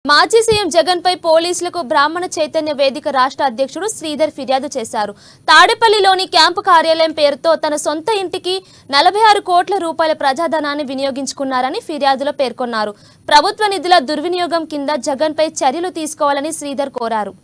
మాజీ సీఎం జగన్ పై పోలీసులకు బ్రాహ్మణ చైతన్య వేదిక రాష్ట్ర అధ్యక్షుడు శ్రీధర్ ఫిర్యాదు చేశారు. తాడేపల్లిలోని క్యాంపు కార్యాలయం పేరుతో తన సొంత ఇంటికి 46 కోట్ల రూపాయల ప్రజాధనాన్ని వినియోగించుకున్నారని ఫిర్యాదులో పేర్కొన్నారు. ప్రభుత్వ నిధుల దుర్వినియోగం కింద జగన్ పై చర్యలు తీసుకోవాలని శ్రీధర్ కోరారు.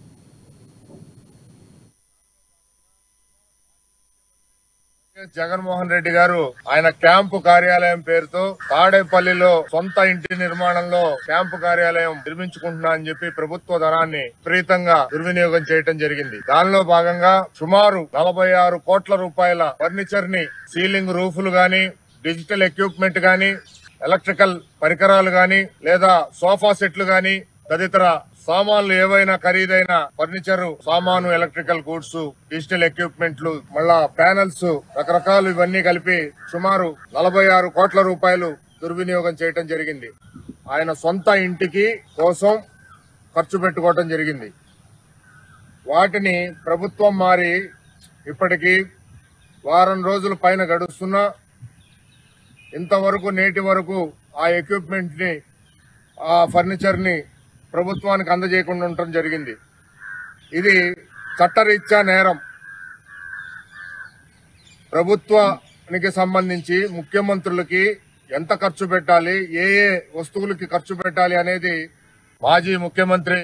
జగన్మోహన్ రెడ్డి గారు ఆయన క్యాంపు కార్యాలయం పేరుతో తాడేపల్లిలో సొంత ఇంటి నిర్మాణంలో క్యాంపు కార్యాలయం నిర్మించుకుంటున్నా అని చెప్పి ప్రభుత్వ ధనాన్ని విపరీతంగా దుర్వినియోగం చేయడం జరిగింది. దానిలో భాగంగా సుమారు 46 కోట్ల రూపాయల ఫర్నిచర్ ని, సీలింగ్ రూఫ్లు గాని, డిజిటల్ ఎక్విప్మెంట్ గాని, ఎలక్ట్రికల్ పరికరాలు గాని, లేదా సోఫా సెట్లు గాని, తదితర సామాన్లు ఏవైనా ఖరీదైన ఫర్నిచర్ సామాను, ఎలక్ట్రికల్ గూడ్స్, డిజిటల్ ఎక్విప్మెంట్లు, మళ్ళా ప్యానల్స్, రకరకాలు ఇవన్నీ కలిపి సుమారు 46 కోట్ల రూపాయలు దుర్వినియోగం చేయడం జరిగింది. ఆయన సొంత ఇంటికి కోసం ఖర్చు పెట్టుకోవడం జరిగింది. వాటిని ప్రభుత్వం మారి ఇప్పటికీ వారం రోజుల పైన గడుస్తున్నా ఇంతవరకు నేటి వరకు ఆ ఎక్విప్మెంట్ ని, ఆ ఫర్నిచర్ ని ప్రభుత్వానికి అందజేయకుండా ఉండటం జరిగింది. ఇది చట్టరీత్యా నేరం. ప్రభుత్వానికి సంబంధించి ముఖ్యమంత్రులకి ఎంత ఖర్చు పెట్టాలి, ఏ వస్తువులకి ఖర్చు పెట్టాలి అనేది మాజీ ముఖ్యమంత్రి